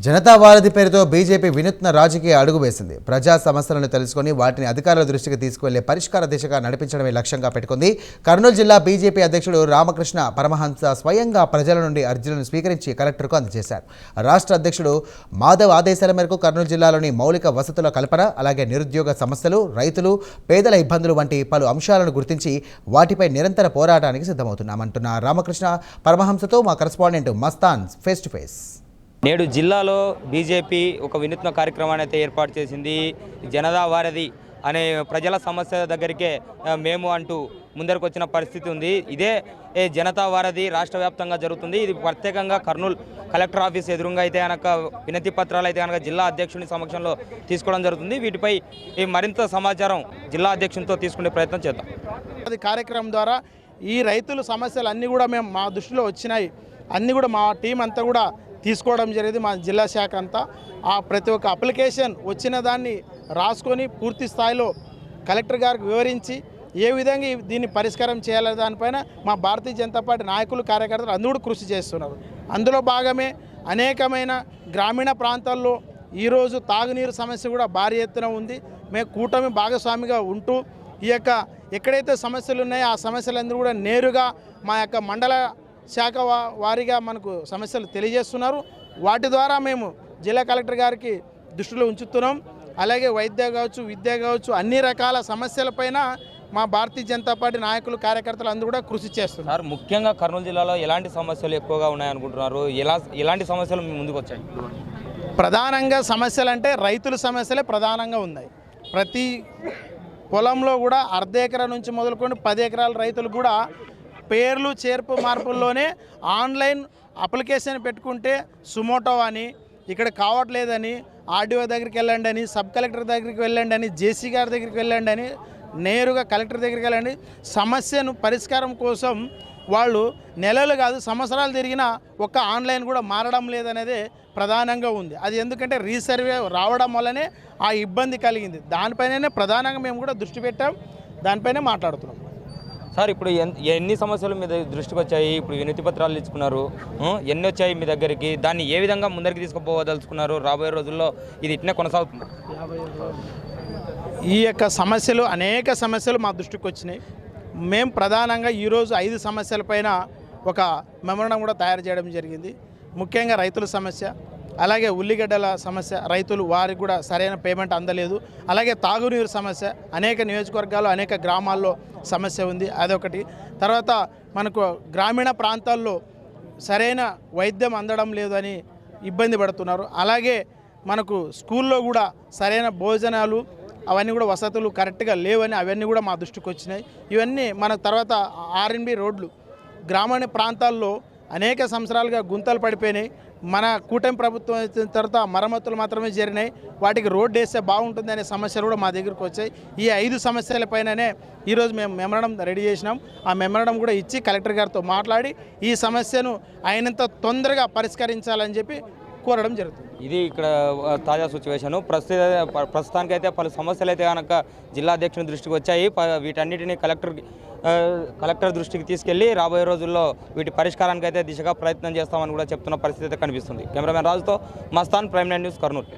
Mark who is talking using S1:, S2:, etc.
S1: జనతా వారధి పేరుతో బీజేపీ వినూత్న రాజకీయ అడుగు వేసింది. ప్రజా సమస్యలను తెలుసుకొని వాటిని అధికారుల దృష్టికి తీసుకువెళ్లే పరిష్కార దిశగా నడిపించడమే లక్ష్యంగా పెట్టుకుంది. కర్నూలు జిల్లా బీజేపీ అధ్యక్షుడు రామకృష్ణ పరమహంస స్వయంగా ప్రజల నుండి అర్జీలను స్వీకరించి కలెక్టర్కు అందజేశారు. రాష్ట్ర అధ్యక్షుడు మాధవ్ ఆదేశాల మేరకు కర్నూలు జిల్లాలోని మౌలిక వసతుల కల్పన, అలాగే నిరుద్యోగ సమస్యలు, రైతులు, పేదల ఇబ్బందులు వంటి పలు అంశాలను గుర్తించి వాటిపై నిరంతర పోరాటానికి సిద్ధమవుతున్నామంటున్న రామకృష్ణ పరమహంసతో మా correspondent Mastan face to face.
S2: నేడు జిల్లాలో బీజేపీ ఒక వినూత్న కార్యక్రమాన్ని అయితే ఏర్పాటు చేసింది. జనతా వారధి అనే ప్రజల సమస్య దగ్గరికే మేము అంటూ ముందరకు వచ్చిన పరిస్థితి ఉంది. ఇదే జనతా వారధి రాష్ట్ర వ్యాప్తంగా జరుగుతుంది. ఇది ప్రత్యేకంగా కర్నూలు కలెక్టర్ ఆఫీస్ ఎదురుగా అయితే కనుక వినతి పత్రాలు అయితే కనుక జిల్లా అధ్యక్షుని సమక్షంలో తీసుకోవడం జరుగుతుంది. వీటిపై మరింత సమాచారం జిల్లా అధ్యక్షునితో తీసుకునే ప్రయత్నం చేద్దాం.
S3: అది కార్యక్రమం ద్వారా ఈ రైతుల సమస్యలు అన్నీ కూడా మేము మా దృష్టిలో వచ్చినాయి. అన్నీ కూడా మా టీం అంతా కూడా తీసుకోవడం జరిగింది. మా జిల్లా శాఖ అంతా ఆ ప్రతి ఒక్క అప్లికేషన్ వచ్చిన దాన్ని రాసుకొని పూర్తి స్థాయిలో కలెక్టర్ గారికి వివరించి ఏ విధంగా దీన్ని పరిష్కారం చేయాలనే దానిపైన మా భారతీయ జనతా పార్టీ నాయకులు, కార్యకర్తలు అందరూ కూడా కృషి చేస్తున్నారు. అందులో భాగమే అనేకమైన గ్రామీణ ప్రాంతాల్లో ఈరోజు తాగునీరు సమస్య కూడా భారీ ఎత్తున ఉంది. మేము కూటమి భాగస్వామిగా ఉంటూ ఈ యొక్క ఎక్కడైతే సమస్యలు ఉన్నాయో ఆ సమస్యలందరూ కూడా నేరుగా మా యొక్క మండల శాఖ వారీగా మనకు సమస్యలు తెలియజేస్తున్నారు. వాటి ద్వారా మేము జిల్లా కలెక్టర్ గారికి దృష్టిలో ఉంచుతున్నాం. అలాగే వైద్య కావచ్చు, విద్య కావచ్చు, అన్ని రకాల సమస్యలపైన మా భారతీయ జనతా పార్టీ నాయకులు, కార్యకర్తలు అందరూ కూడా కృషి చేస్తున్నారు.
S2: ముఖ్యంగా కర్నూలు జిల్లాలో ఎలాంటి సమస్యలు ఎక్కువగా ఉన్నాయనుకుంటున్నారు? ఎలాంటి సమస్యలు మీ ముందుకు వచ్చాయి?
S3: ప్రధానంగా సమస్యలు అంటే రైతుల సమస్యలే ప్రధానంగా ఉన్నాయి. ప్రతి పొలంలో కూడా అర్ధ ఎకరా నుంచి మొదలుకొని 10 ఎకరాల రైతులు కూడా పేర్లు చేర్పు మార్పుల్లోనే ఆన్లైన్ అప్లికేషన్ పెట్టుకుంటే సుమోటో అని, ఇక్కడ కావట్లేదని, ఆర్డీఓ దగ్గరికి వెళ్ళండి అని, సబ్ కలెక్టర్ దగ్గరికి వెళ్ళండి అని, జేసీ గారి దగ్గరికి వెళ్ళండి అని, నేరుగా కలెక్టర్ దగ్గరికి వెళ్ళండి. సమస్యను పరిష్కారం కోసం వాళ్ళు నెలలు కాదు సంవత్సరాలు తిరిగినా ఒక్క ఆన్లైన్ కూడా మారడం లేదనేదే ప్రధానంగా ఉంది. అది ఎందుకంటే రీసర్వే రావడం వల్లనే ఆ ఇబ్బంది కలిగింది. దానిపైనే ప్రధానంగా మేము కూడా దృష్టి పెట్టాం, దానిపైనే మాట్లాడుతున్నాం.
S2: సార్, ఇప్పుడు ఎన్ని సమస్యలు మీ దృష్టికి వచ్చాయి? ఇప్పుడు వినతి పత్రాలు ఇచ్చుకున్నారు, ఎన్ని వచ్చాయి మీ దగ్గరికి? దాన్ని ఏ విధంగా ముందరికి తీసుకుపోవదలుచుకున్నారు? రాబోయే రోజుల్లో ఇది ఇట్నే కొనసాగుతుంది?
S3: ఈ యొక్క సమస్యలు, అనేక సమస్యలు మా దృష్టికి వచ్చినాయి. మేము ప్రధానంగా ఈరోజు 5 సమస్యలపైన ఒక మెమోరాండం కూడా తయారు చేయడం జరిగింది. ముఖ్యంగా రైతుల సమస్య, అలాగే ఉల్లిగడ్డల సమస్య, రైతులు వారికి కూడా సరైన పేమెంట్ అందలేదు. అలాగే తాగునీరు సమస్య, అనేక నియోజకవర్గాల్లో అనేక గ్రామాల్లో సమస్య ఉంది, అదొకటి. తర్వాత మనకు గ్రామీణ ప్రాంతాల్లో సరైన వైద్యం అందడం లేదని ఇబ్బంది పడుతున్నారు. అలాగే మనకు స్కూల్లో కూడా సరైన భోజనాలు అవన్నీ కూడా వసతులు కరెక్ట్గా లేవని అవన్నీ కూడా మా దృష్టికి వచ్చినాయి. ఇవన్నీ మన తర్వాత ఆర్ఎన్బి రోడ్లు గ్రామీణ ప్రాంతాల్లో అనేక సంవత్సరాలుగా గుంతలు పడిపోయినాయి. మన కూటమి ప్రభుత్వం వచ్చిన తర్వాత మరమ్మతులు మాత్రమే జరిగినాయి. వాటికి రోడ్డు వేస్తే బాగుంటుంది అనే సమస్యలు కూడా మా దగ్గరికి వచ్చాయి. ఈ 5 సమస్యలపైననే ఈరోజు మేము మెమోరాండం రెడీ చేసినాం. ఆ మెమోరాండం కూడా ఇచ్చి కలెక్టర్ గారితో మాట్లాడి ఈ సమస్యను అయినంత తొందరగా పరిష్కరించాలని చెప్పి కోరడం జరుగుతుంది.
S2: ఇది ఇక్కడ తాజా సిచ్యువేషన్. ప్రస్తుతానికైతే పలు సమస్యలు అయితే కనుక జిల్లా అధ్యక్షుని దృష్టికి వచ్చాయి. వీటన్నిటిని కలెక్టర్ దృష్టికి తీసుకెళ్లి రాబోయే రోజుల్లో వీటి పరిష్కారానికి అయితే దిశగా ప్రయత్నం చేస్తామని కూడా చెప్తున్న పరిస్థితి అయితే కనిపిస్తుంది. కెమెరామెన్ రాజుతో మస్తాన్, ప్రైమ్9 న్యూస్, కర్నూలు.